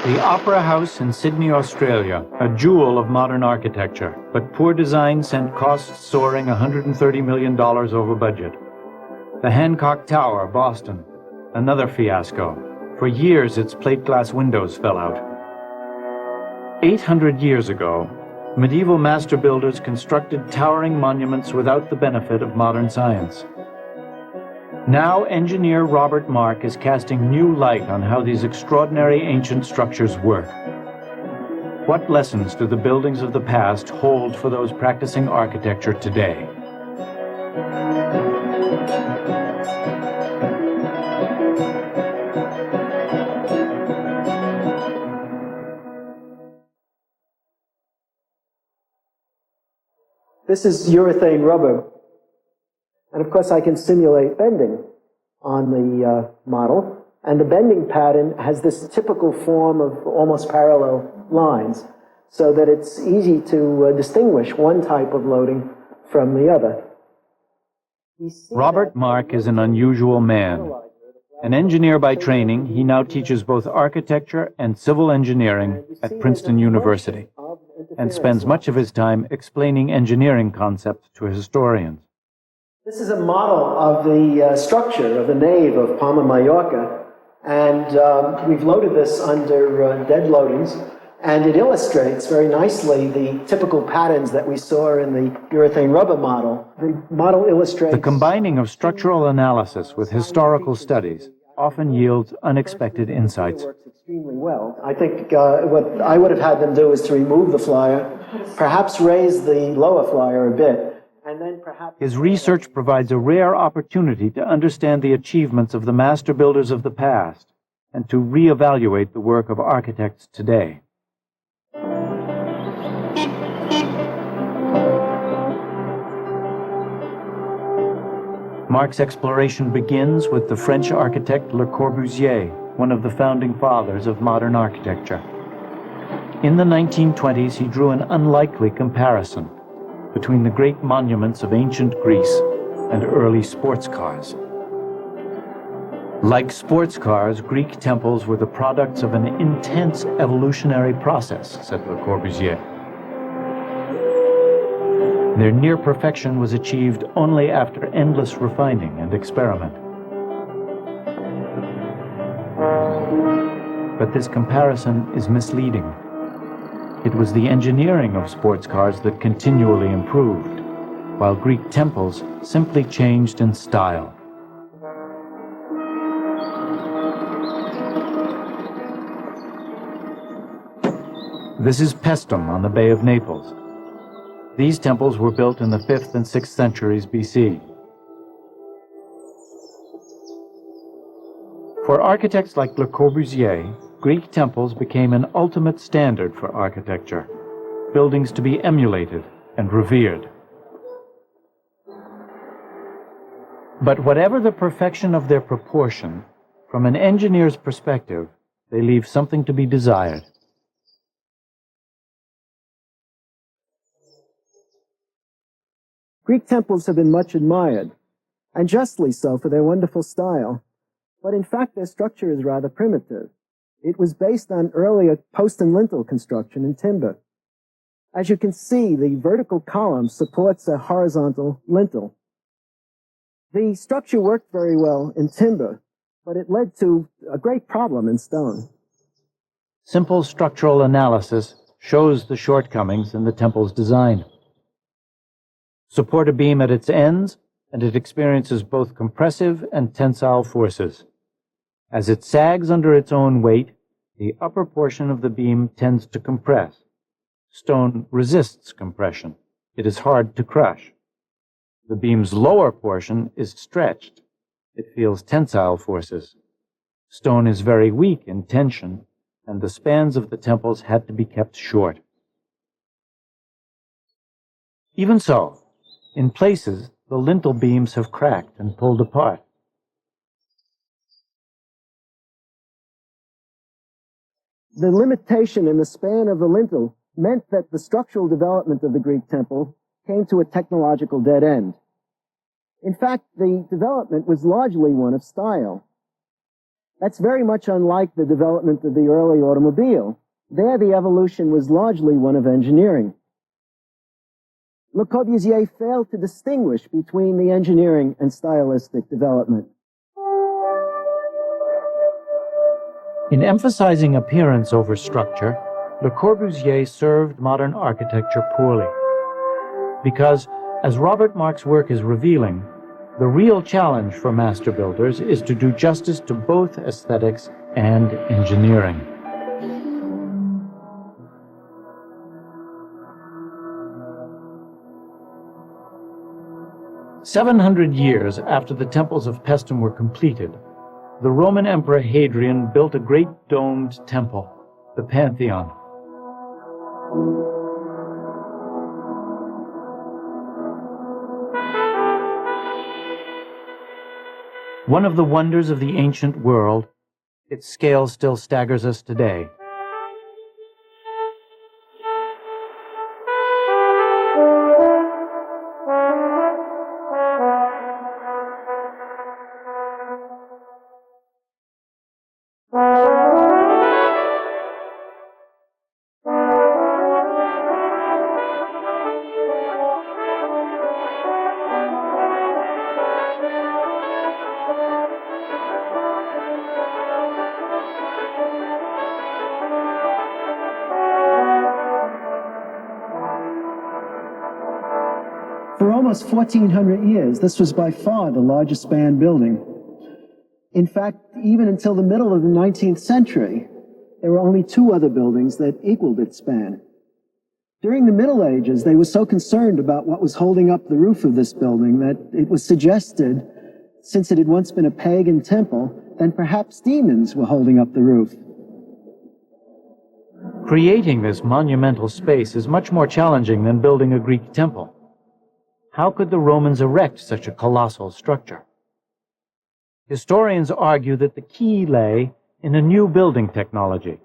The Opera House in Sydney, Australia, a jewel of modern architecture, but poor design sent costs soaring $130 million over budget. The Hancock Tower, Boston, another fiasco. For years, its plate glass windows fell out. 800 years ago, medieval master builders constructed towering monuments without the benefit of modern science. Now, engineer Robert Mark is casting new light on how these extraordinary ancient structures work. What lessons do the buildings of the past hold for those practicing architecture today? This is urethane rubber. And of course, I can simulate bending on the model. And the bending pattern has this typical form of almost parallel lines, so that it's easy to distinguish one type of loading from the other. Robert Mark is an unusual man. An engineer by training, he now teaches both architecture and civil engineering at Princeton University, and spends much of his time explaining engineering concepts to historians. This is a model of the structure of the nave of Palma, Mallorca, and we've loaded this under dead loadings, and it illustrates very nicely the typical patterns that we saw in the urethane rubber model. The model illustrates... The combining of structural analysis with historical studies often yields unexpected insights. It works extremely well. I think what I would have had them do is to remove the flyer, perhaps raise the lower flyer a bit, and then perhaps... His research provides a rare opportunity to understand the achievements of the master builders of the past and to reevaluate the work of architects today. Mark's exploration begins with the French architect Le Corbusier, one of the founding fathers of modern architecture. In the 1920s, he drew an unlikely comparison between the great monuments of ancient Greece and early sports cars. Like sports cars, Greek temples were the products of an intense evolutionary process, said Le Corbusier. Their near perfection was achieved only after endless refining and experiment. But this comparison is misleading. It was the engineering of sports cars that continually improved, while Greek temples simply changed in style. This is Paestum on the Bay of Naples. These temples were built in the 5th and 6th centuries BC. For architects like Le Corbusier, Greek temples became an ultimate standard for architecture, buildings to be emulated and revered. But whatever the perfection of their proportion, from an engineer's perspective, they leave something to be desired. Greek temples have been much admired, and justly so for their wonderful style, but in fact their structure is rather primitive. It was based on earlier post and lintel construction in timber. As you can see, the vertical column supports a horizontal lintel. The structure worked very well in timber, but it led to a great problem in stone. Simple structural analysis shows the shortcomings in the temple's design. Support a beam at its ends, and it experiences both compressive and tensile forces. As it sags under its own weight, the upper portion of the beam tends to compress. Stone resists compression. It is hard to crush. The beam's lower portion is stretched. It feels tensile forces. Stone is very weak in tension, and the spans of the temples had to be kept short. Even so, in places, the lintel beams have cracked and pulled apart. The limitation in the span of the lintel meant that the structural development of the Greek temple came to a technological dead end. In fact, the development was largely one of style. That's very much unlike the development of the early automobile. There, the evolution was largely one of engineering. Le Corbusier failed to distinguish between the engineering and stylistic development. In emphasizing appearance over structure, Le Corbusier served modern architecture poorly. Because, as Robert Mark's work is revealing, the real challenge for master builders is to do justice to both aesthetics and engineering. "700 years after the temples of Princeton were completed, the Roman Emperor Hadrian built a great domed temple, the Pantheon. One of the wonders of the ancient world, its scale still staggers us today. For almost 1,400 years, this was by far the largest span building. In fact, even until the middle of the 19th century, there were only two other buildings that equaled its span. During the Middle Ages, they were so concerned about what was holding up the roof of this building that it was suggested, since it had once been a pagan temple, then perhaps demons were holding up the roof. Creating this monumental space is much more challenging than building a Greek temple. How could the Romans erect such a colossal structure? Historians argue that the key lay in a new building technology,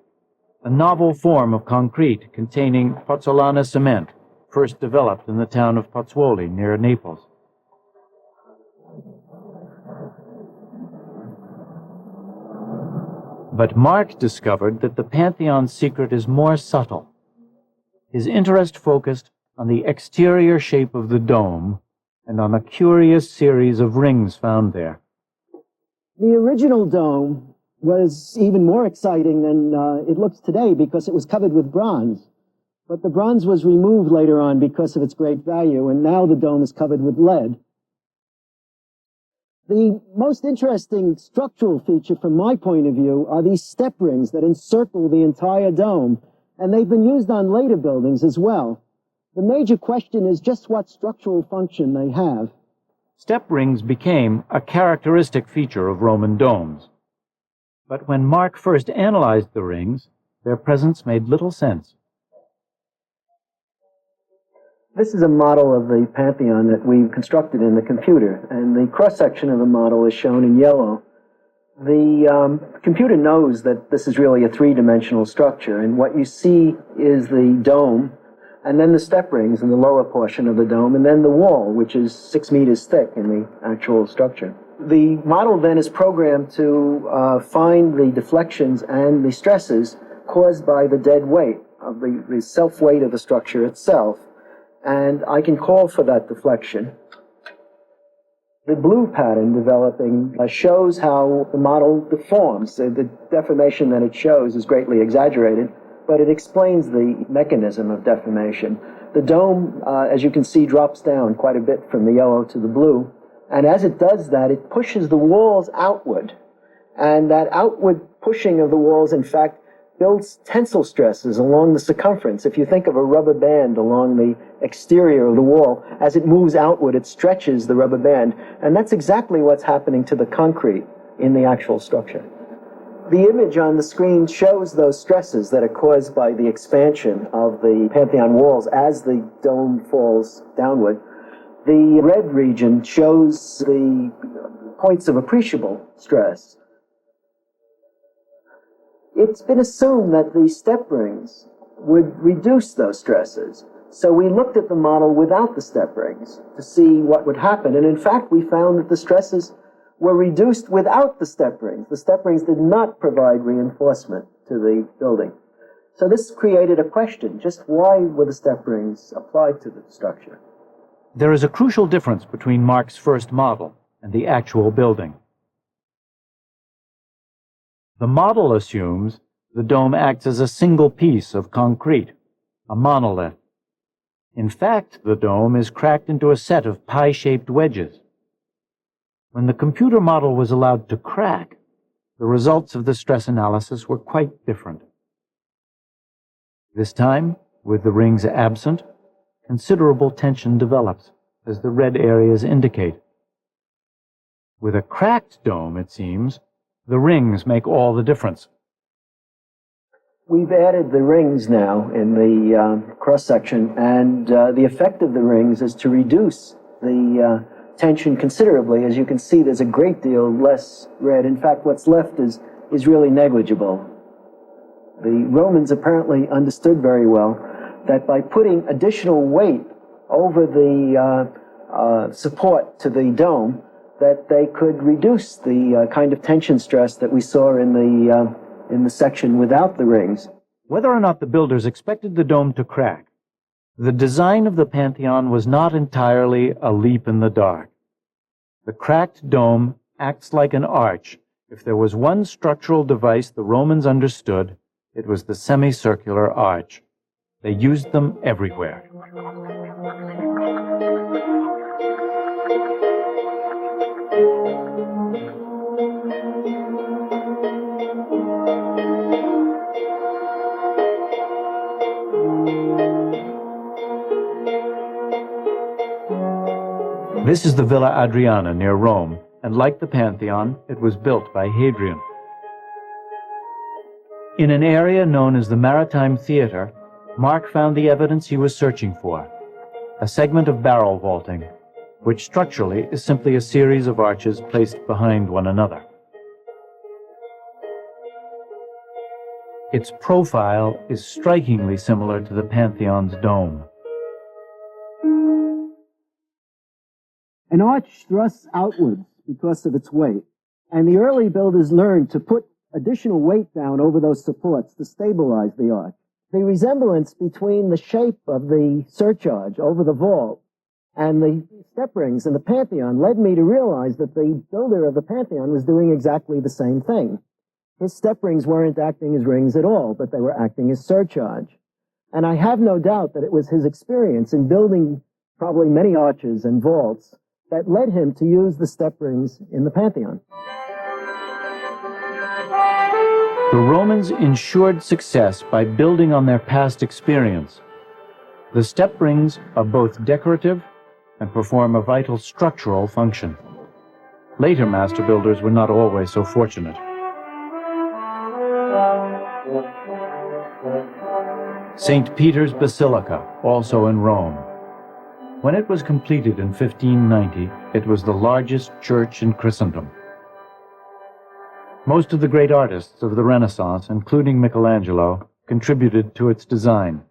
a novel form of concrete containing pozzolana cement, first developed in the town of Pozzuoli near Naples. But Mark discovered that the Pantheon's secret is more subtle. His interest focused on the exterior shape of the dome and on a curious series of rings found there. The original dome was even more exciting than it looks today because it was covered with bronze. But the bronze was removed later on because of its great value, and now the dome is covered with lead. The most interesting structural feature from my point of view are these step rings that encircle the entire dome, and they've been used on later buildings as well. The major question is just what structural function they have. Step rings became a characteristic feature of Roman domes. But when Mark first analyzed the rings, their presence made little sense. This is a model of the Pantheon that we've constructed in the computer, and the cross-section of the model is shown in yellow. The computer knows that this is really a three-dimensional structure, and what you see is the dome, and then the step rings in the lower portion of the dome, and then the wall, which is 6 meters thick in the actual structure. The model then is programmed to find the deflections and the stresses caused by the dead weight of the self-weight of the structure itself. And I can call for that deflection. The blue pattern developing shows how the model deforms. The deformation that it shows is greatly exaggerated, but it explains the mechanism of deformation. The dome, as you can see, drops down quite a bit from the yellow to the blue. And as it does that, it pushes the walls outward. And that outward pushing of the walls, in fact, builds tensile stresses along the circumference. If you think of a rubber band along the exterior of the wall, as it moves outward, it stretches the rubber band. And that's exactly what's happening to the concrete in the actual structure. The image on the screen shows those stresses that are caused by the expansion of the Pantheon walls as the dome falls downward. The red region shows the points of appreciable stress. It's been assumed that the step rings would reduce those stresses. So we looked at the model without the step rings to see what would happen. And in fact, we found that the stresses were reduced without the step rings. The step rings did not provide reinforcement to the building. So this created a question, just why were the step rings applied to the structure? There is a crucial difference between Mark's first model and the actual building. The model assumes the dome acts as a single piece of concrete, a monolith. In fact, the dome is cracked into a set of pie-shaped wedges. When the computer model was allowed to crack, the results of the stress analysis were quite different. This time, with the rings absent, considerable tension develops, as the red areas indicate. With a cracked dome, it seems, the rings make all the difference. We've added the rings now in the cross-section, and the effect of the rings is to reduce the tension considerably. As you can see, there's a great deal less red. In fact, what's left is really negligible. The Romans apparently understood very well that by putting additional weight over the support to the dome, that they could reduce the kind of tension stress that we saw in the section without the rings. Whether or not the builders expected the dome to crack, the design of the Pantheon was not entirely a leap in the dark. The cracked dome acts like an arch. If there was one structural device the Romans understood, it was the semicircular arch. They used them everywhere. This is the Villa Adriana near Rome, and like the Pantheon, it was built by Hadrian. In an area known as the Maritime Theater, Mark found the evidence he was searching for, a segment of barrel vaulting, which structurally is simply a series of arches placed behind one another. Its profile is strikingly similar to the Pantheon's dome. An arch thrusts outwards because of its weight, and the early builders learned to put additional weight down over those supports to stabilize the arch. The resemblance between the shape of the surcharge over the vault and the step rings in the Pantheon led me to realize that the builder of the Pantheon was doing exactly the same thing. His step rings weren't acting as rings at all, but they were acting as surcharge. And I have no doubt that it was his experience in building probably many arches and vaults that led him to use the step rings in the Pantheon. The Romans ensured success by building on their past experience. The step rings are both decorative and perform a vital structural function. Later master builders were not always so fortunate. St. Peter's Basilica, also in Rome. When it was completed in 1590, it was the largest church in Christendom. Most of the great artists of the Renaissance, including Michelangelo, contributed to its design.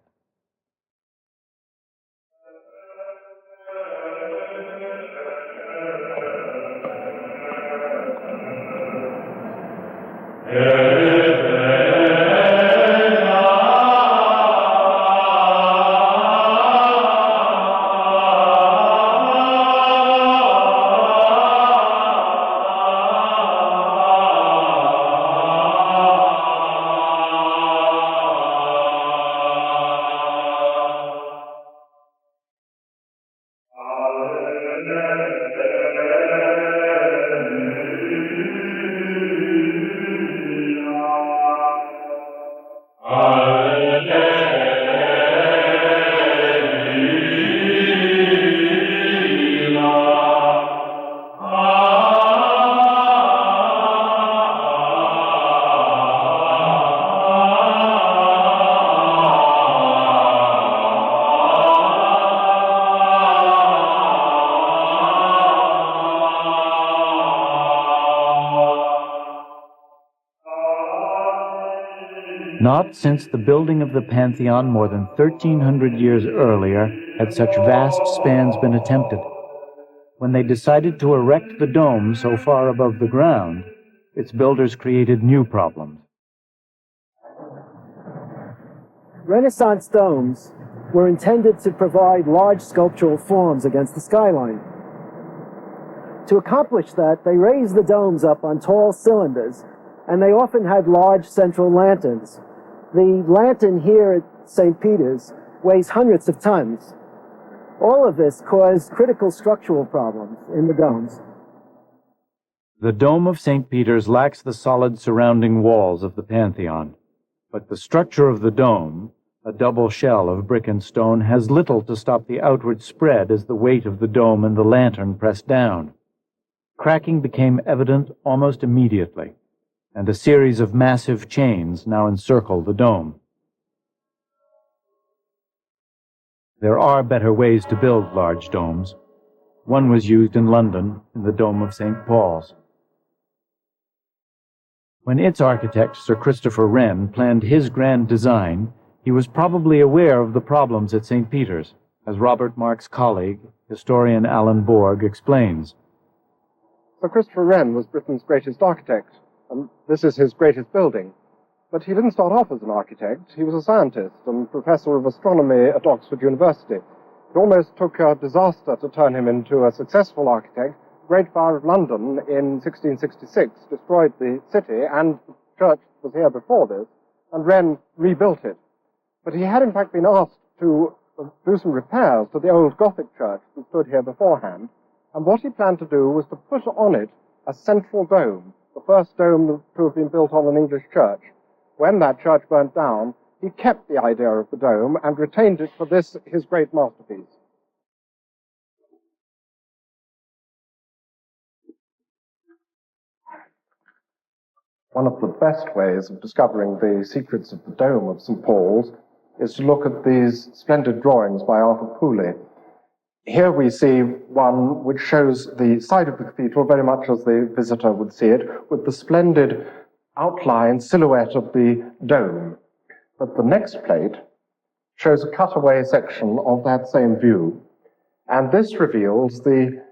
Not since the building of the Pantheon more than 1,300 years earlier had such vast spans been attempted. When they decided to erect the dome so far above the ground, its builders created new problems. Renaissance domes were intended to provide large sculptural forms against the skyline. To accomplish that, they raised the domes up on tall cylinders, and they often had large central lanterns. The lantern here at St. Peter's weighs hundreds of tons. All of this caused critical structural problems in the domes. The dome of St. Peter's lacks the solid surrounding walls of the Pantheon, but the structure of the dome, a double shell of brick and stone, has little to stop the outward spread as the weight of the dome and the lantern pressed down. Cracking became evident almost immediately, and a series of massive chains now encircle the dome. There are better ways to build large domes. One was used in London in the Dome of St. Paul's. When its architect, Sir Christopher Wren, planned his grand design, he was probably aware of the problems at St. Peter's, as Robert Mark's colleague, historian Alan Borg, explains. Sir Christopher Wren was Britain's greatest architect, and this is his greatest building. But he didn't start off as an architect. He was a scientist and professor of astronomy at Oxford University. It almost took a disaster to turn him into a successful architect. The Great Fire of London in 1666 destroyed the city, and the church was here before this, and Wren rebuilt it. But he had in fact been asked to do some repairs to the old Gothic church that stood here beforehand, and what he planned to do was to put on it a central dome, the first dome to have been built on an English church. When that church burnt down, he kept the idea of the dome and retained it for this, his great masterpiece. One of the best ways of discovering the secrets of the dome of St. Paul's is to look at these splendid drawings by Arthur Pooley. Here we see one which shows the side of the cathedral very much as the visitor would see it, with the splendid outline silhouette of the dome. But the next plate shows a cutaway section of that same view, and this reveals the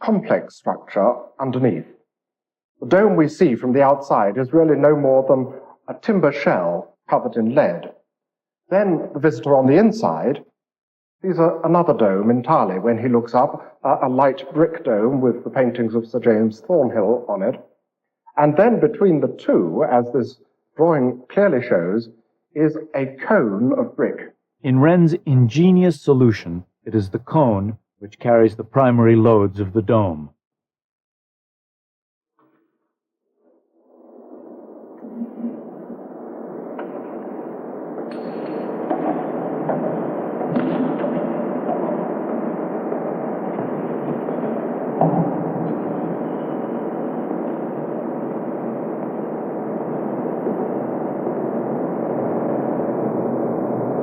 complex structure underneath. The dome we see from the outside is really no more than a timber shell covered in lead. Then the visitor on the inside sees another dome entirely when he looks up, a light brick dome with the paintings of Sir James Thornhill on it. And then between the two, as this drawing clearly shows, is a cone of brick. In Wren's ingenious solution, it is the cone which carries the primary loads of the dome.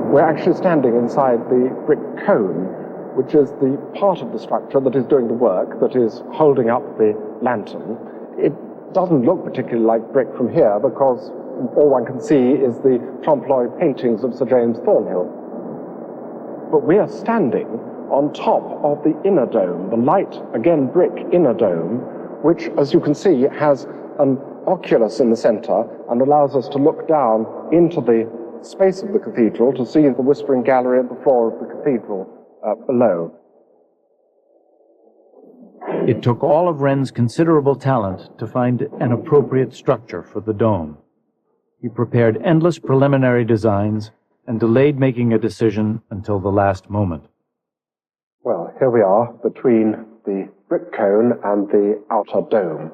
We're actually standing inside the brick cone, which is the part of the structure that is doing the work, that is holding up the lantern. It doesn't look particularly like brick from here because all one can see is the trompe-l'oeil paintings of Sir James Thornhill. But we are standing on top of the inner dome, the light, again brick inner dome, which, as you can see, has an oculus in the center and allows us to look down into the space of the cathedral to see the Whispering Gallery at the floor of the cathedral below. It took all of Wren's considerable talent to find an appropriate structure for the dome. He prepared endless preliminary designs and delayed making a decision until the last moment. Well, here we are between the brick cone and the outer dome.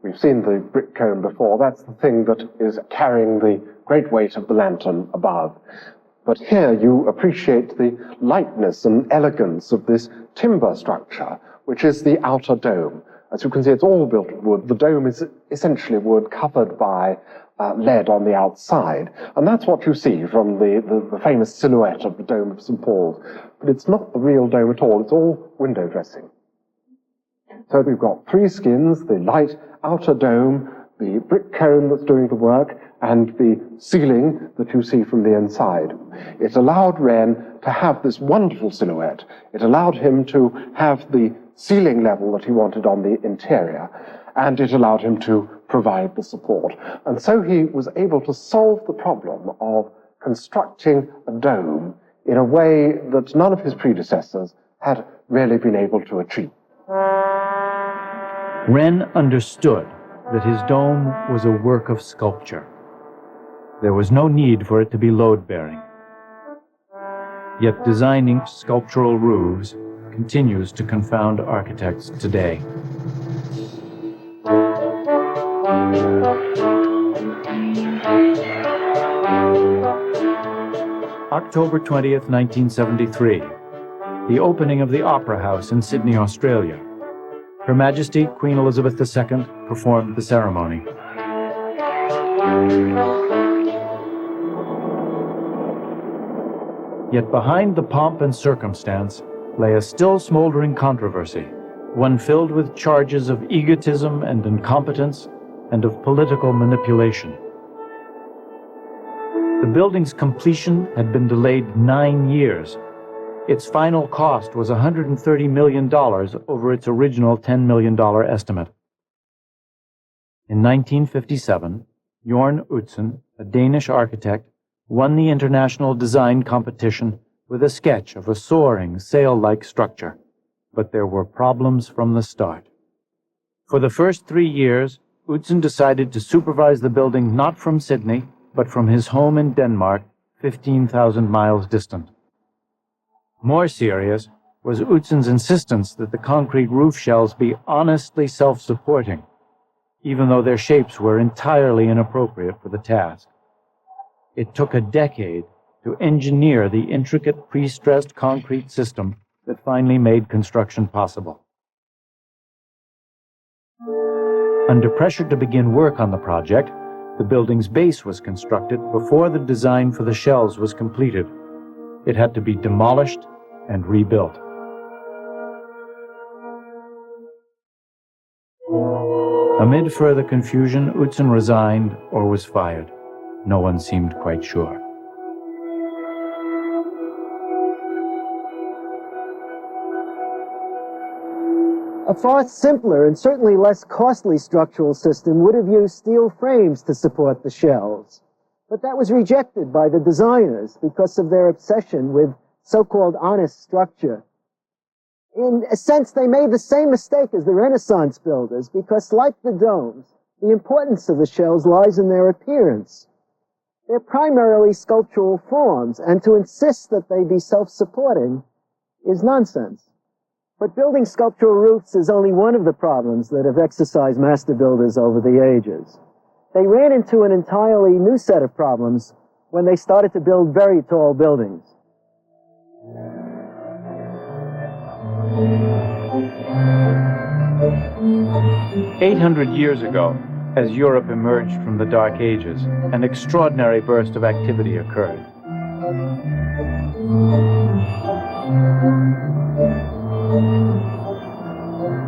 We've seen the brick cone before. That's the thing that is carrying the great weight of the lantern above. But here you appreciate the lightness and elegance of this timber structure, which is the outer dome. As you can see, it's all built of wood. The dome is essentially wood covered by lead on the outside. And that's what you see from the famous silhouette of the dome of St. Paul's. But it's not the real dome at all. It's all window dressing. So we've got three skins, the light outer dome, the brick cone that's doing the work, and the ceiling that you see from the inside. It allowed Wren to have this wonderful silhouette. It allowed him to have the ceiling level that he wanted on the interior, and it allowed him to provide the support. And so he was able to solve the problem of constructing a dome in a way that none of his predecessors had really been able to achieve. Wren understood that his dome was a work of sculpture. There was no need for it to be load-bearing. Yet designing sculptural roofs continues to confound architects today. October 20th, 1973, the opening of the Opera House in Sydney, Australia. Her Majesty, Queen Elizabeth II, performed the ceremony. Yet behind the pomp and circumstance lay a still smoldering controversy, one filled with charges of egotism and incompetence and of political manipulation. The building's completion had been delayed 9 years. Its final cost was $130 million over its original $10 million estimate. In 1957, Jorn Utzon, a Danish architect, won the international design competition with a sketch of a soaring, sail-like structure. But there were problems from the start. For the first 3 years, Utzon decided to supervise the building not from Sydney, but from his home in Denmark, 15,000 miles distant. More serious was Utzon's insistence that the concrete roof shells be honestly self-supporting, even though their shapes were entirely inappropriate for the task. It took a decade to engineer the intricate pre-stressed concrete system that finally made construction possible. Under pressure to begin work on the project, the building's base was constructed before the design for the shells was completed. It had to be demolished and rebuilt. Amid further confusion, Utzon resigned or was fired. No one seemed quite sure. A far simpler and certainly less costly structural system would have used steel frames to support the shells. But that was rejected by the designers because of their obsession with so-called honest structure. In a sense, they made the same mistake as the Renaissance builders because, like the domes, the importance of the shells lies in their appearance. They're primarily sculptural forms, and to insist that they be self-supporting is nonsense. But building sculptural roofs is only one of the problems that have exercised master builders over the ages. They ran into an entirely new set of problems when they started to build very tall buildings. "800 years ago, as Europe emerged from the Dark Ages, an extraordinary burst of activity occurred.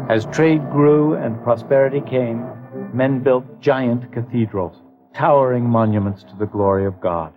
As trade grew and prosperity came, men built giant cathedrals, towering monuments to the glory of God.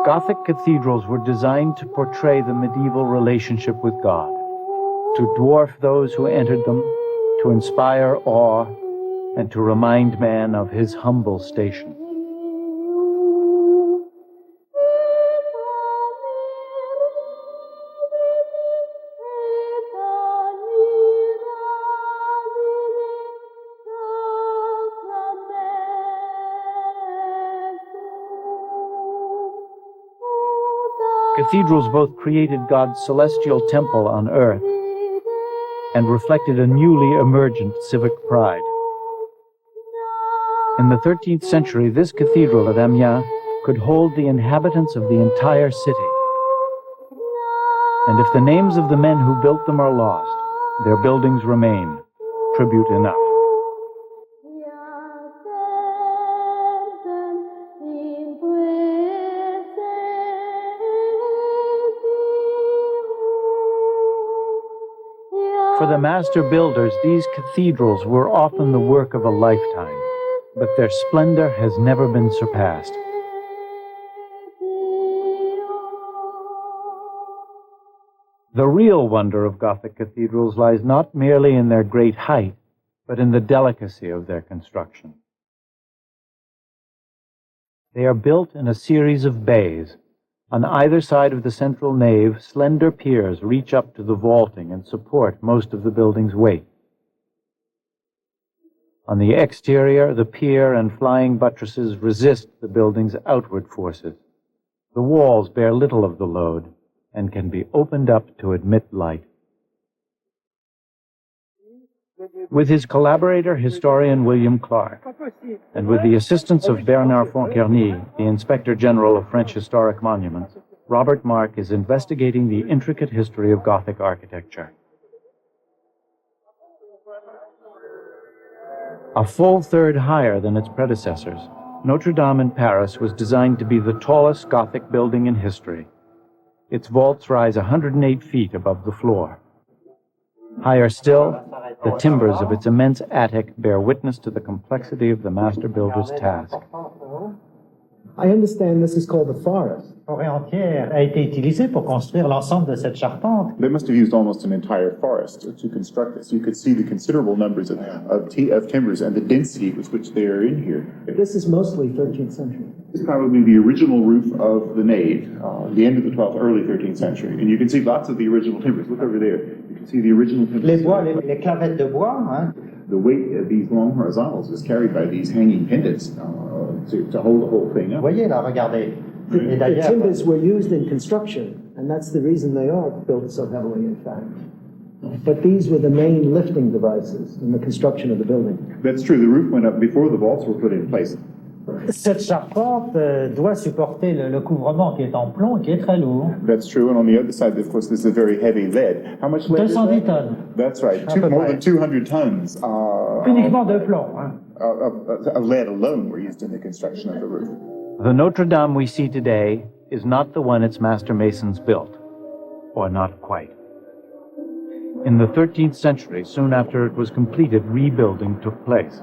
Gothic cathedrals were designed to portray the medieval relationship with God, to dwarf those who entered them, to inspire awe, and to remind man of his humble station. Cathedrals both created God's celestial temple on earth and reflected a newly emergent civic pride. In the 13th century, this cathedral at Amiens could hold the inhabitants of the entire city. And if the names of the men who built them are lost, their buildings remain, tribute enough. For the master builders, these cathedrals were often the work of a lifetime, but their splendor has never been surpassed. The real wonder of Gothic cathedrals lies not merely in their great height, but in the delicacy of their construction. They are built in a series of bays. On either side of the central nave, slender piers reach up to the vaulting and support most of the building's weight. On the exterior, the pier and flying buttresses resist the building's outward forces. The walls bear little of the load and can be opened up to admit light. With his collaborator, historian William Clark, and with the assistance of Bernard Fonkerny, the Inspector General of French Historic Monuments, Robert Mark is investigating the intricate history of Gothic architecture. A full third higher than its predecessors, Notre Dame in Paris was designed to be the tallest Gothic building in history. Its vaults rise 108 feet above the floor. Higher still, the timbers of its immense attic bear witness to the complexity of the master builder's task. I understand this is called the forest. Forêt entière a été utilisée pour construire l'ensemble de cette charpente. They must have used almost an entire forest to construct this. You could see the considerable numbers of timbers and the density with which they are in here. This is mostly 13th century. It's probably the original roof of the nave, the end of the 12th, early 13th century. And you can see lots of the original timbers. Look over there. You can see the original timbers. Les bois, les clavettes de bois, hein? The weight of these long horizontals is carried by these hanging pendants to hold the whole thing up. Vous voyez là, regardez. Et The d'ailleurs, timbers were used in construction, and that's the reason they are built so heavily, in fact. But these were the main lifting devices in the construction of the building. That's true. The roof went up before the vaults were put in place. cette charpente doit supporter le couvrement qui est en plomb et qui est très lourd. That's true. And on the other side, of course, this is a very heavy lead. How much lead is 210 that? tonnes. That's right. À peu More près. than 200 tons Uniquement de plomb. Hein. of lead alone were used in the construction of the roof. The Notre Dame we see today is not the one its master masons built, or not quite. In the 13th century, soon after it was completed, rebuilding took place,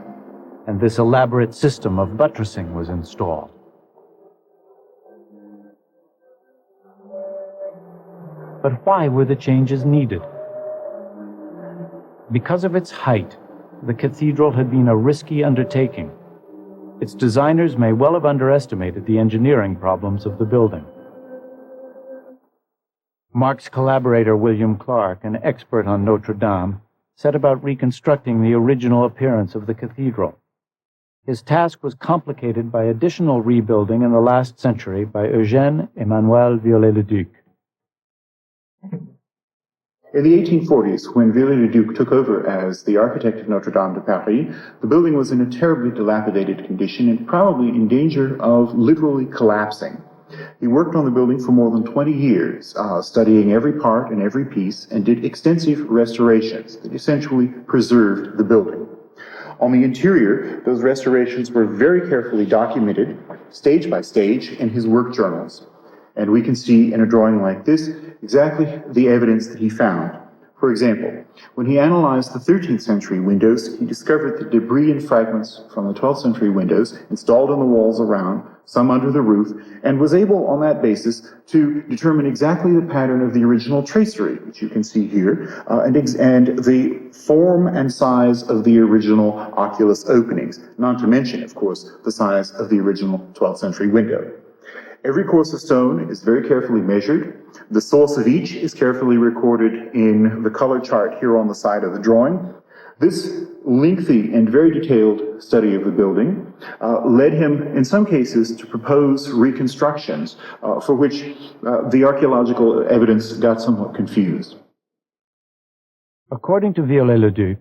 and this elaborate system of buttressing was installed. But why were the changes needed? Because of its height, the cathedral had been a risky undertaking. Its designers may well have underestimated the engineering problems of the building. Mark's collaborator, William Clark, an expert on Notre Dame, set about reconstructing the original appearance of the cathedral. His task was complicated by additional rebuilding in the last century by Eugène Emmanuel Viollet-le-Duc. In the 1840s, when Viollet-le-Duc took over as the architect of Notre Dame de Paris, the building was in a terribly dilapidated condition and probably in danger of literally collapsing. He worked on the building for more than 20 years, studying every part and every piece, and did extensive restorations that essentially preserved the building. On the interior, those restorations were very carefully documented, stage by stage, in his work journals. And we can see in a drawing like this exactly the evidence that he found. For example, when he analyzed the 13th century windows, he discovered the debris and fragments from the 12th century windows installed on the walls around, some under the roof, and was able on that basis to determine exactly the pattern of the original tracery, which you can see here, and the form and size of the original oculus openings, not to mention, of course, the size of the original 12th century window. Every course of stone is very carefully measured. The source of each is carefully recorded in the color chart here on the side of the drawing. This lengthy and very detailed study of the building led him, in some cases, to propose reconstructions for which the archaeological evidence got somewhat confused. According to Viollet-le-Duc,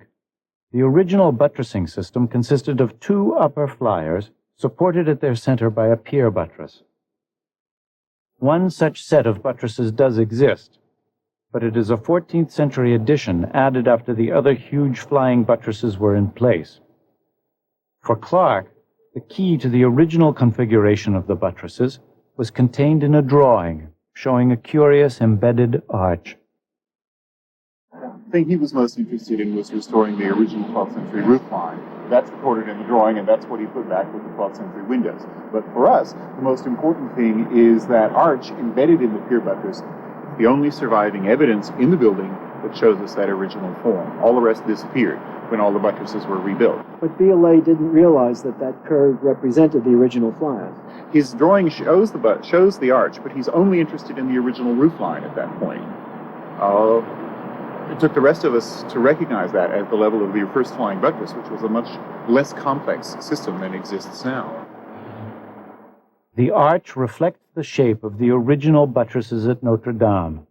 the original buttressing system consisted of two upper flyers supported at their center by a pier buttress. One such set of buttresses does exist, but it is a 14th century addition added after the other huge flying buttresses were in place. For Clark, the key to the original configuration of the buttresses was contained in a drawing showing a curious embedded arch. thing he was most interested in was restoring the original 12th century roof line. That's recorded in the drawing, and that's what he put back with the 12th century windows. But for us, the most important thing is that arch embedded in the pier buttress, the only surviving evidence in the building that shows us that original form. All the rest disappeared when all the buttresses were rebuilt. But BLA didn't realize that that curve represented the original flyers. His drawing shows the arch, but he's only interested in the original roof line at that point. It took the rest of us to recognize that at the level of the first flying buttress, which was a much less complex system than exists now. The arch reflects the shape of the original buttresses at Notre Dame.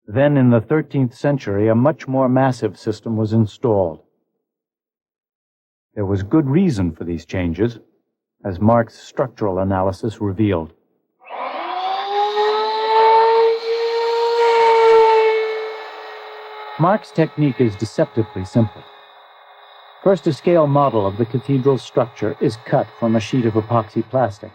Then, in the 13th century, a much more massive system was installed. There was good reason for these changes, as Mark's structural analysis revealed. Mark's technique is deceptively simple. First, a scale model of the cathedral's structure is cut from a sheet of epoxy plastic.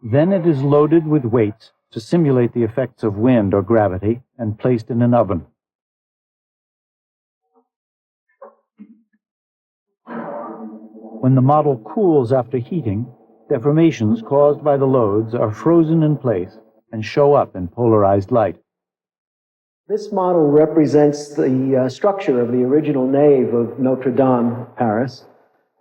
Then it is loaded with weights to simulate the effects of wind or gravity and placed in an oven. When the model cools after heating, deformations caused by the loads are frozen in place and show up in polarized light. This model represents the structure of the original nave of Notre Dame, Paris.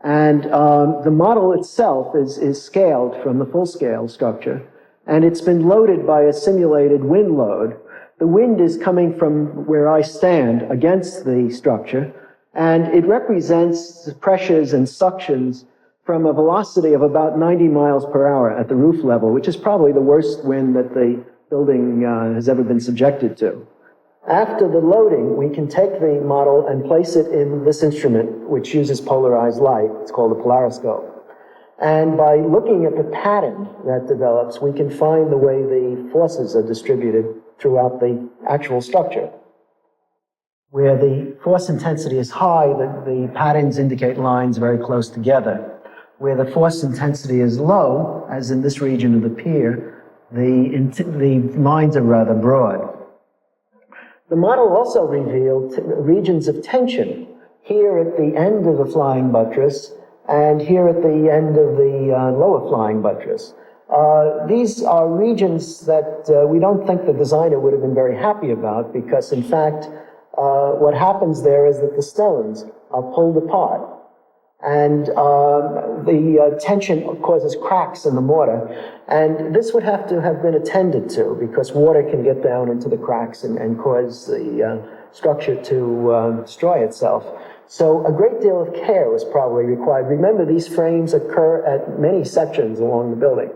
And the model itself is scaled from the full-scale structure, and it's been loaded by a simulated wind load. The wind is coming from where I stand against the structure, and it represents the pressures and suctions from a velocity of about 90 miles per hour at the roof level, which is probably the worst wind that the building has ever been subjected to. After the loading, we can take the model and place it in this instrument, which uses polarized light. It's called a polariscope. And by looking at the pattern that develops, we can find the way the forces are distributed throughout the actual structure. Where the force intensity is high, the patterns indicate lines very close together. Where the force intensity is low, as in this region of the pier, the lines are rather broad. The model also revealed regions of tension here at the end of the flying buttress and here at the end of the lower flying buttress. These are regions that we don't think the designer would have been very happy about because, in fact, what happens there is that the stones are pulled apart. And the tension causes cracks in the mortar. And this would have to have been attended to because water can get down into the cracks and cause the structure to destroy itself. So a great deal of care was probably required. Remember, these frames occur at many sections along the building.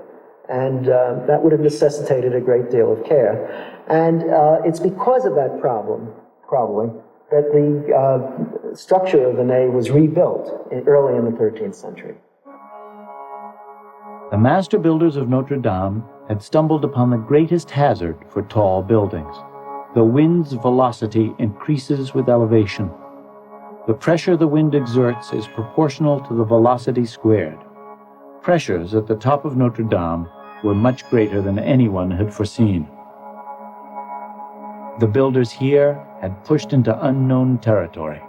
And that would have necessitated a great deal of care. And it's because of that problem, probably, that the structure of the nave was rebuilt early in the 13th century. The master builders of Notre Dame had stumbled upon the greatest hazard for tall buildings. The wind's velocity increases with elevation. The pressure the wind exerts is proportional to the velocity squared. Pressures at the top of Notre Dame were much greater than anyone had foreseen. The builders here had pushed into unknown territory.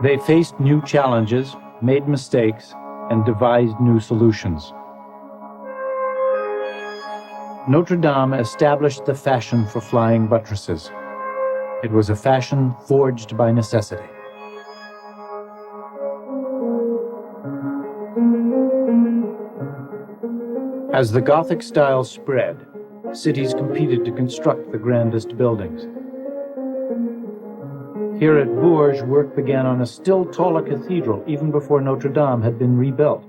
They faced new challenges, made mistakes, and devised new solutions. Notre Dame established the fashion for flying buttresses. It was a fashion forged by necessity. As the Gothic style spread, cities competed to construct the grandest buildings. Here at Bourges, work began on a still taller cathedral even before Notre Dame had been rebuilt.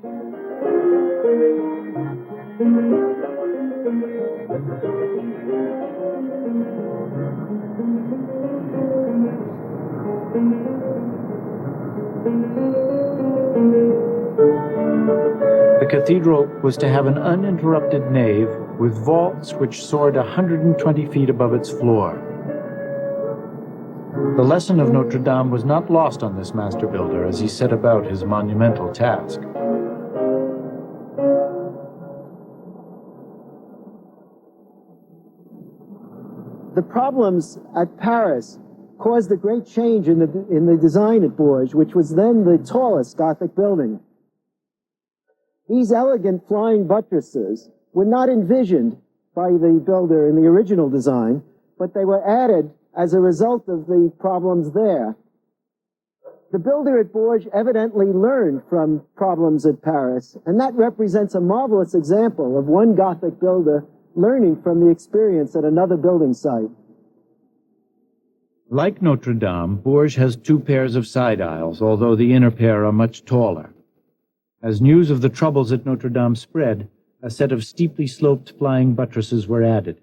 The cathedral was to have an uninterrupted nave with vaults which soared 120 feet above its floor. The lesson of Notre Dame was not lost on this master builder as he set about his monumental task. the problems at Paris caused a great change in the design at Bourges, which was then the tallest Gothic building. These elegant flying buttresses were not envisioned by the builder in the original design, but they were added as a result of the problems there. The builder at Bourges evidently learned from problems at Paris, and that represents a marvelous example of one Gothic builder learning from the experience at another building site. Like Notre Dame, Bourges has two pairs of side aisles, although the inner pair are much taller. As news of the troubles at Notre Dame spread, a set of steeply sloped flying buttresses were added.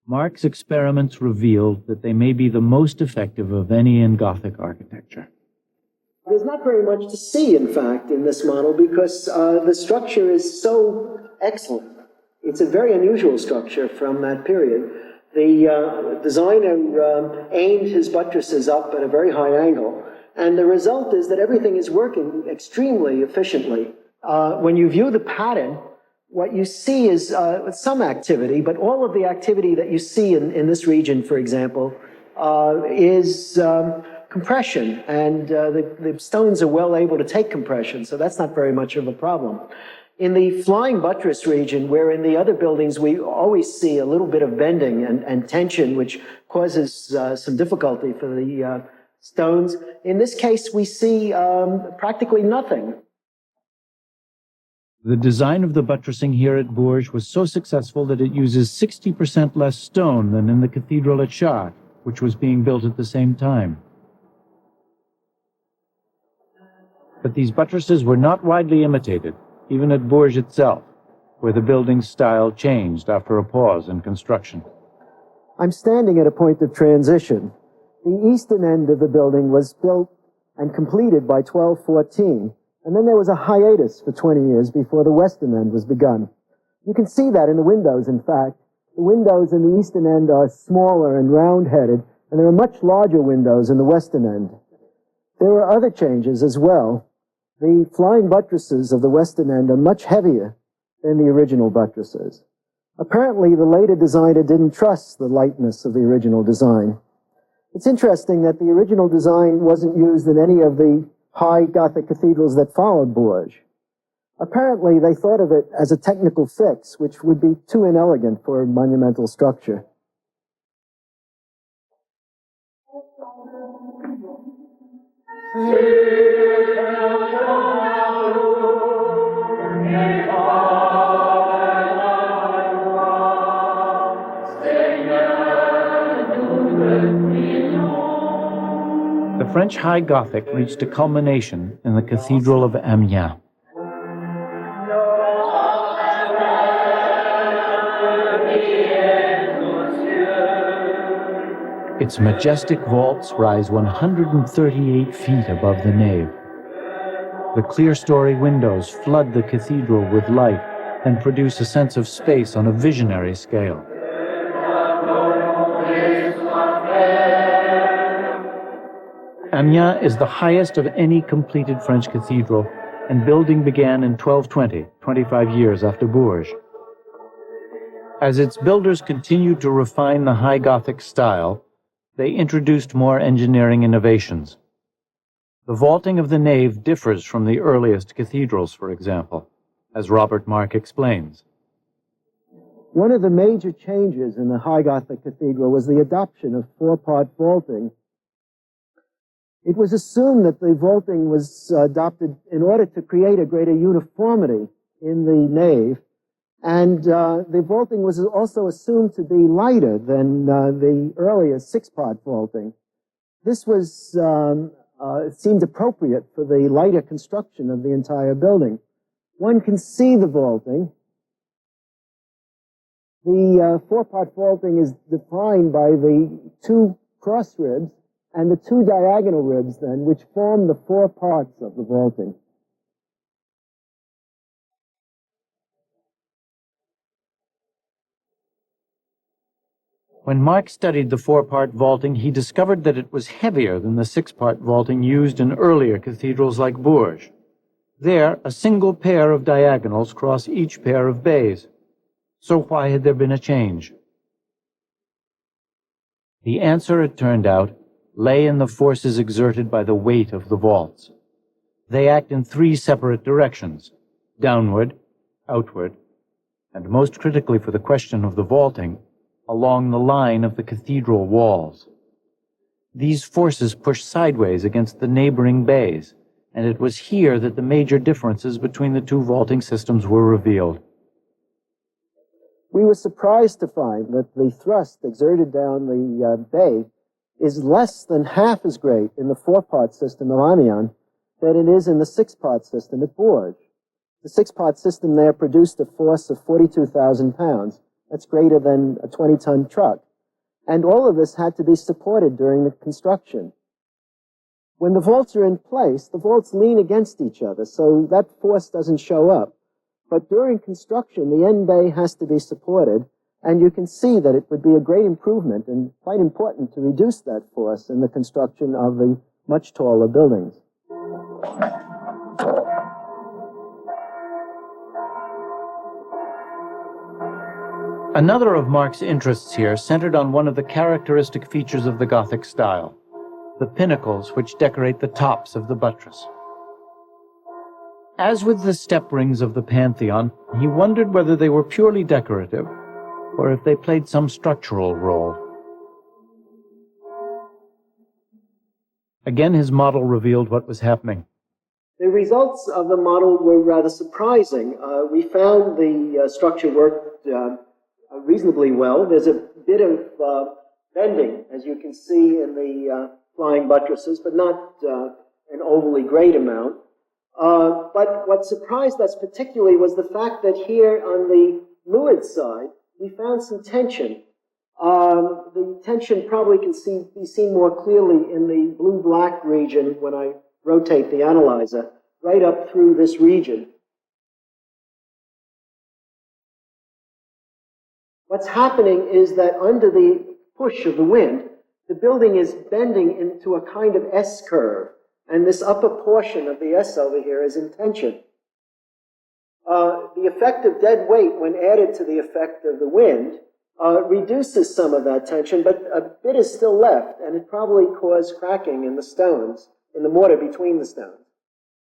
Mark's experiments revealed that they may be the most effective of any in Gothic architecture. There's not very much to see, in fact, in this model because the structure is so excellent. It's a very unusual structure from that period. The designer aimed his buttresses up at a very high angle, and the result is that everything is working extremely efficiently. When you view the pattern, what you see is some activity, but all of the activity that you see in this region, for example, is compression, and the stones are well able to take compression, so that's not very much of a problem. In the flying buttress region, where in the other buildings we always see a little bit of bending and tension, which causes some difficulty for the stones, in this case we see practically nothing. The design of the buttressing here at Bourges was so successful that it uses 60% less stone than in the cathedral at Chartres, which was being built at the same time. But these buttresses were not widely imitated, even at Bourges itself, where the building's style changed after a pause in construction. I'm standing at a point of transition. The eastern end of the building was built and completed by 1214, and then there was a hiatus for 20 years before the western end was begun. You can see that in the windows, in fact. The windows in the eastern end are smaller and round-headed, and there are much larger windows in the western end. There were other changes as well. The flying buttresses of the western end are much heavier than the original buttresses. Apparently, the later designer didn't trust the lightness of the original design. It's interesting that the original design wasn't used in any of the high Gothic cathedrals that followed Bourges. Apparently, they thought of it as a technical fix, which would be too inelegant for a monumental structure. The French High Gothic reached a culmination in the Cathedral of Amiens. Its majestic vaults rise 138 feet above the nave. The clear-story windows flood the cathedral with light and produce a sense of space on a visionary scale. Amiens is the highest of any completed French cathedral, and building began in 1220, 25 years after Bourges. As its builders continued to refine the High Gothic style, they introduced more engineering innovations. The vaulting of the nave differs from the earliest cathedrals, for example, as Robert Mark explains. One of the major changes in the High Gothic cathedral was the adoption of four-part vaulting. It was assumed that the vaulting was adopted in order to create a greater uniformity in the nave, and the vaulting was also assumed to be lighter than the earlier six-part vaulting. This was, it seemed appropriate for the lighter construction of the entire building. One can see the vaulting. The four-part vaulting is defined by the two cross ribs and the two diagonal ribs, then, which form the four parts of the vaulting. When Mark studied the four-part vaulting, he discovered that it was heavier than the six-part vaulting used in earlier cathedrals like Bourges. There, a single pair of diagonals cross each pair of bays. So why had there been a change? The answer, it turned out, lay in the forces exerted by the weight of the vaults. They act in three separate directions: downward, outward, and most critically for the question of the vaulting, along the line of the cathedral walls. These forces push sideways against the neighboring bays, and it was here that the major differences between the two vaulting systems were revealed. We were surprised to find that the thrust exerted down the bay is less than half as great in the four-part system of Amiens than it is in the six-part system at Bourges. The six-part system there produced a force of 42,000 pounds. That's greater than a 20-ton truck. And all of this had to be supported during the construction. When the vaults are in place, the vaults lean against each other, so that force doesn't show up. But during construction, the end bay has to be supported, and you can see that it would be a great improvement and quite important to reduce that force in the construction of the much taller buildings. Another of Mark's interests here centered on one of the characteristic features of the Gothic style: the pinnacles which decorate the tops of the buttress. As with the step rings of the Pantheon, he wondered whether they were purely decorative or if they played some structural role. Again, his model revealed what was happening. The results of the model were rather surprising. We found the structure worked reasonably well. There's a bit of bending, as you can see in the flying buttresses, but not an overly great amount. But what surprised us particularly was the fact that here on the leeward side, we found some tension. The tension probably can be seen more clearly in the blue-black region when I rotate the analyzer, right up through this region. What's happening is that under the push of the wind, the building is bending into a kind of S-curve, and this upper portion of the S over here is in tension. The effect of dead weight, when added to the effect of the wind, reduces some of that tension, but a bit is still left, and it probably caused cracking in the stones, in the mortar between the stones,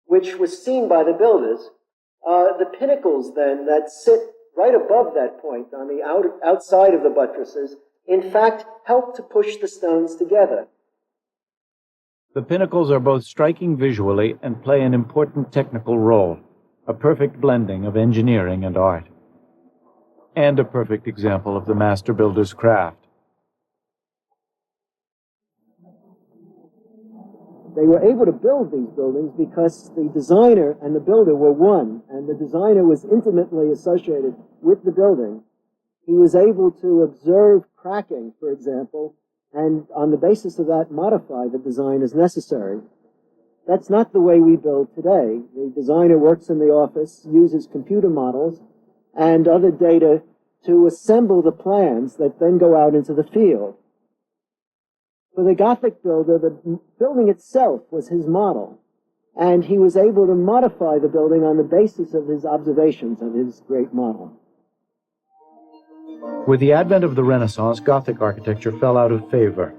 which was seen by the builders. The pinnacles, then, that sit right above that point on the outside of the buttresses, in fact, help to push the stones together. The pinnacles are both striking visually and play an important technical role, a perfect blending of engineering and art, and a perfect example of the master builder's craft. They were able to build these buildings because the designer and the builder were one, and the designer was intimately associated with the building. He was able to observe cracking, for example, and on the basis of that modify the design as necessary. That's not the way we build today. The designer works in the office, uses computer models and other data to assemble the plans that then go out into the field. For the Gothic builder, the building itself was his model, and he was able to modify the building on the basis of his observations of his great model. With the advent of the Renaissance, Gothic architecture fell out of favor.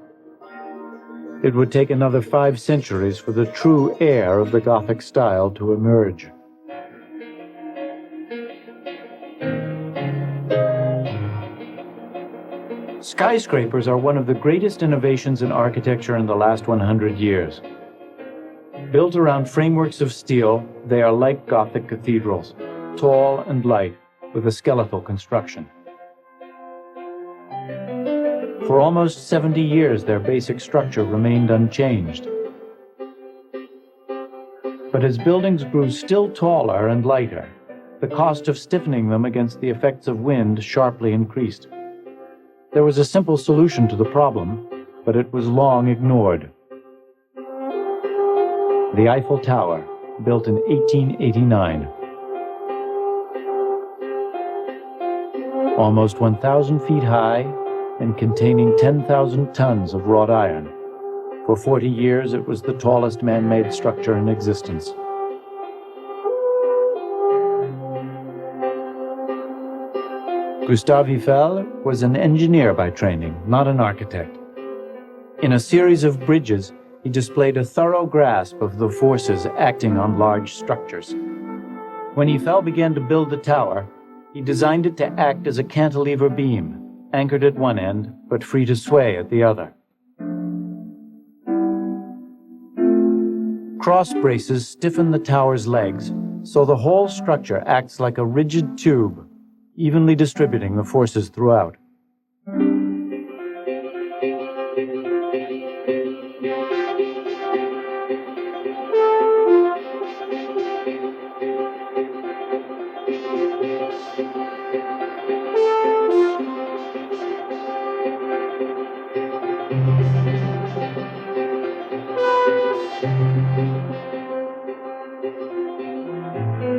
It would take another 5 centuries for the true heir of the Gothic style to emerge. Skyscrapers are one of the greatest innovations in architecture in the last 100 years. Built around frameworks of steel, they are like Gothic cathedrals, tall and light, with a skeletal construction. For almost 70 years, their basic structure remained unchanged. But as buildings grew still taller and lighter, the cost of stiffening them against the effects of wind sharply increased. There was a simple solution to the problem, but it was long ignored. The Eiffel Tower, built in 1889. Almost 1,000 feet high and containing 10,000 tons of wrought iron. For 40 years, it was the tallest man-made structure in existence. Gustave Eiffel was an engineer by training, not an architect. In a series of bridges, he displayed a thorough grasp of the forces acting on large structures. When Eiffel began to build the tower, he designed it to act as a cantilever beam, anchored at one end, but free to sway at the other. Cross braces stiffen the tower's legs, so the whole structure acts like a rigid tube, evenly distributing the forces throughout.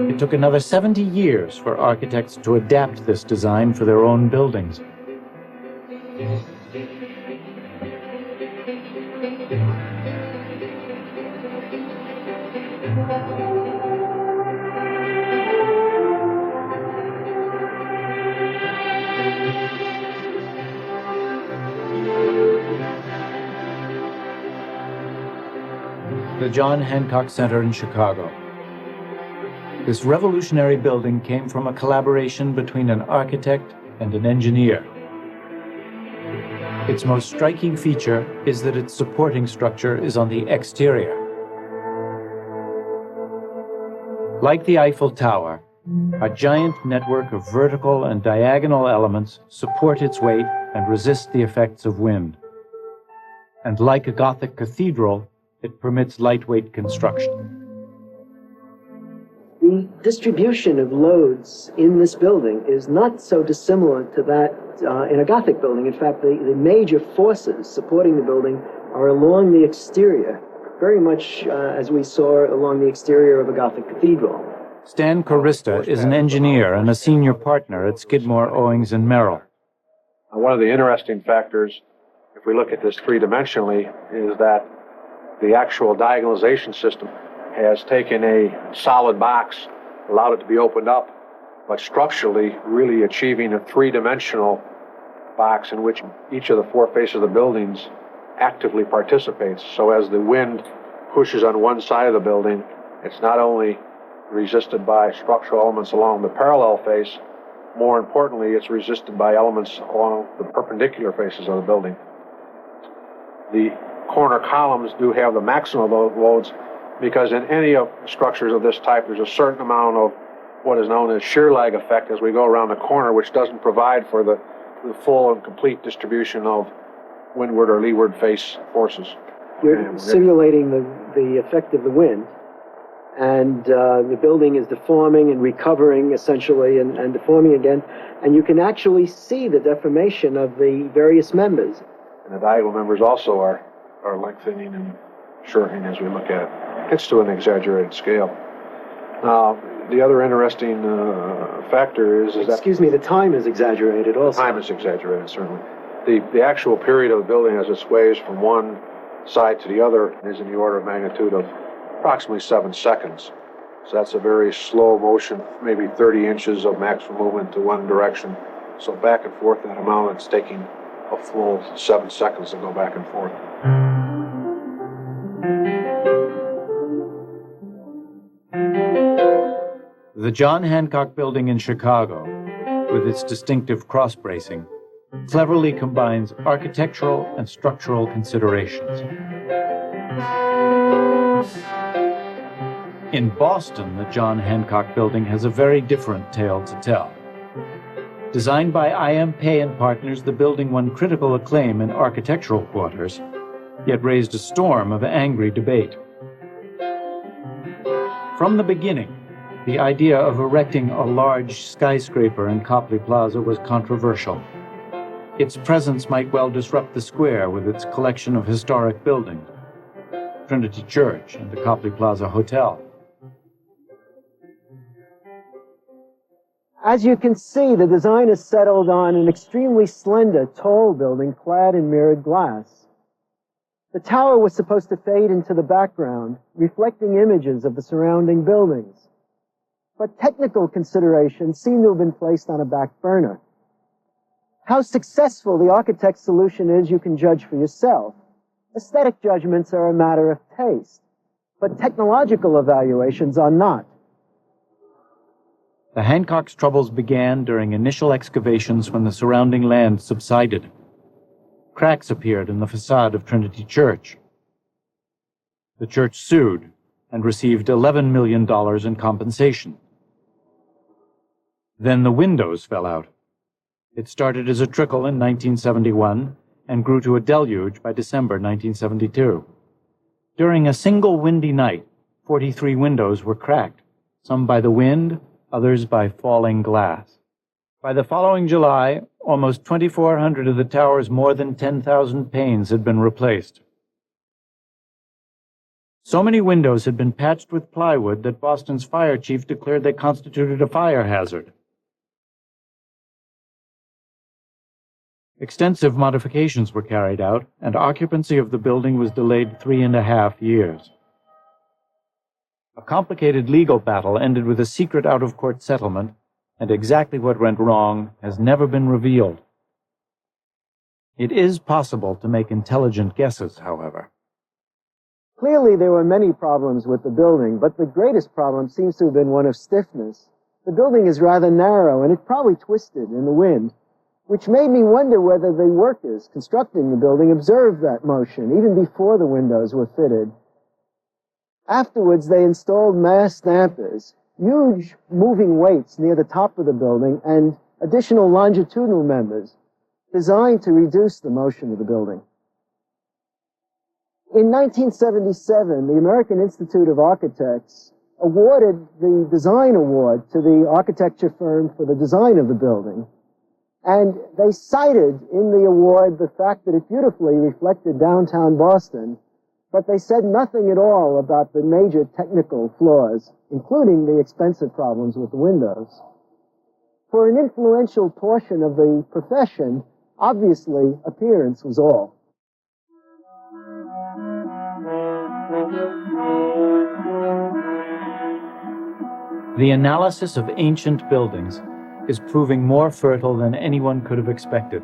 It took another 70 years for architects to adapt this design for their own buildings. The John Hancock Center in Chicago. This revolutionary building came from a collaboration between an architect and an engineer. Its most striking feature is that its supporting structure is on the exterior. Like the Eiffel Tower, a giant network of vertical and diagonal elements support its weight and resist the effects of wind. And like a Gothic cathedral, it permits lightweight construction. The distribution of loads in this building is not so dissimilar to that in a Gothic building. In fact, the major forces supporting the building are along the exterior, very much as we saw along the exterior of a Gothic cathedral. Stan Corista is an engineer and a senior partner at Skidmore, Owings & Merrill. One of the interesting factors, if we look at this three-dimensionally, is that the actual diagonalization system has taken a solid box, allowed it to be opened up, but structurally really achieving a three-dimensional box in which each of the four faces of the buildings actively participates. So as the wind pushes on one side of the building, it's not only resisted by structural elements along the parallel face, more importantly, it's resisted by elements along the perpendicular faces of the building. The corner columns do have the maximum loads because in any of structures of this type, there's a certain amount of what is known as shear lag effect as we go around the corner, which doesn't provide for the full and complete distribution of windward or leeward face forces. You're simulating the effect of the wind, and the building is deforming and recovering essentially and deforming again, and you can actually see the deformation of the various members. And the diagonal members also are lengthening and shortening as we look at it. It's to an exaggerated scale. Now, the other interesting factor is that... Excuse me, the time is exaggerated also. Time is exaggerated, certainly. The actual period of the building as it sways from one side to the other is in the order of magnitude of approximately 7 seconds. So that's a very slow motion, maybe 30 inches of maximum movement to one direction. So back and forth that amount, it's taking a full 7 seconds to go back and forth. The John Hancock Building in Chicago, with its distinctive cross-bracing, cleverly combines architectural and structural considerations. In Boston, the John Hancock Building has a very different tale to tell. Designed by I.M. Pei and Partners, the building won critical acclaim in architectural quarters, yet raised a storm of angry debate. From the beginning, the idea of erecting a large skyscraper in Copley Plaza was controversial. Its presence might well disrupt the square with its collection of historic buildings, Trinity Church and the Copley Plaza Hotel. As you can see, the design is settled on an extremely slender, tall building clad in mirrored glass. The tower was supposed to fade into the background, reflecting images of the surrounding buildings. But technical considerations seem to have been placed on a back burner. How successful the architect's solution is, you can judge for yourself. Aesthetic judgments are a matter of taste, but technological evaluations are not. The Hancocks' troubles began during initial excavations when the surrounding land subsided. Cracks appeared in the facade of Trinity Church. The church sued and received $11 million in compensation. Then the windows fell out. It started as a trickle in 1971 and grew to a deluge by December 1972. During a single windy night, 43 windows were cracked, some by the wind, others by falling glass. By the following July, almost 2,400 of the tower's more than 10,000 panes had been replaced. So many windows had been patched with plywood that Boston's fire chief declared they constituted a fire hazard. Extensive modifications were carried out, and occupancy of the building was delayed 3.5 years. A complicated legal battle ended with a secret out-of-court settlement, and exactly what went wrong has never been revealed. It is possible to make intelligent guesses, however. Clearly, there were many problems with the building, but the greatest problem seems to have been one of stiffness. The building is rather narrow, and it probably twisted in the wind, which made me wonder whether the workers constructing the building observed that motion, even before the windows were fitted. Afterwards, they installed mass dampers, huge moving weights near the top of the building, and additional longitudinal members designed to reduce the motion of the building. In 1977, the American Institute of Architects awarded the design award to the architecture firm for the design of the building. And they cited in the award the fact that it beautifully reflected downtown Boston, but they said nothing at all about the major technical flaws, including the expensive problems with the windows. For an influential portion of the profession, obviously, appearance was all. The analysis of ancient buildings is proving more fertile than anyone could have expected.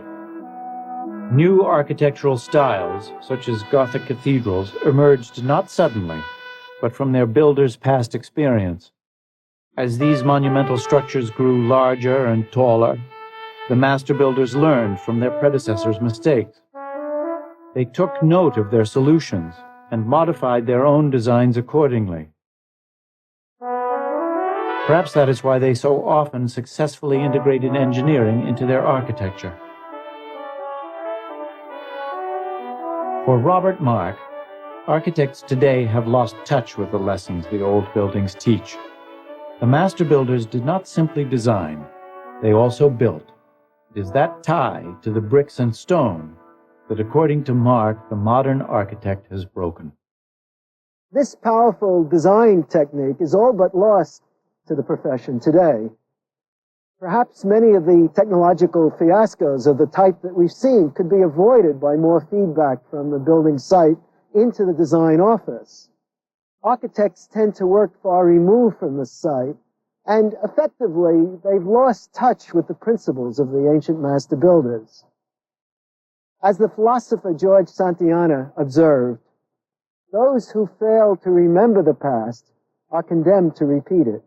New architectural styles, such as Gothic cathedrals, emerged not suddenly, but from their builders' past experience. As these monumental structures grew larger and taller, the master builders learned from their predecessors' mistakes. They took note of their solutions and modified their own designs accordingly. Perhaps that is why they so often successfully integrated engineering into their architecture. For Robert Mark, architects today have lost touch with the lessons the old buildings teach. The master builders did not simply design, they also built. It is that tie to the bricks and stone that, according to Mark, the modern architect has broken. This powerful design technique is all but lost to the profession today. Perhaps many of the technological fiascos of the type that we've seen could be avoided by more feedback from the building site into the design office. Architects tend to work far removed from the site, and effectively, they've lost touch with the principles of the ancient master builders. As the philosopher George Santayana observed, those who fail to remember the past are condemned to repeat it.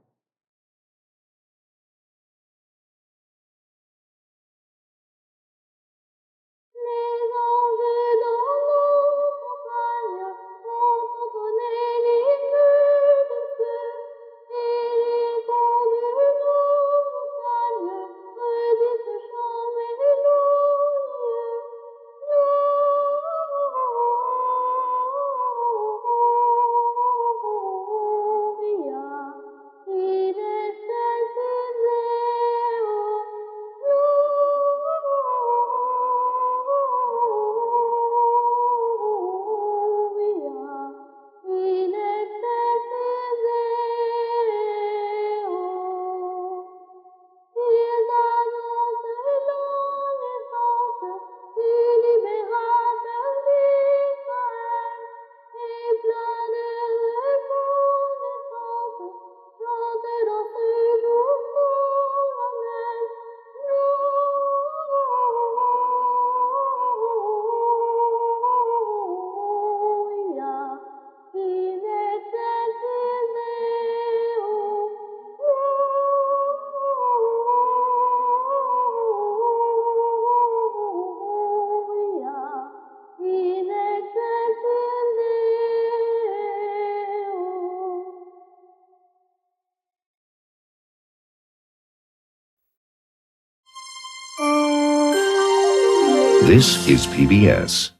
This is PBS.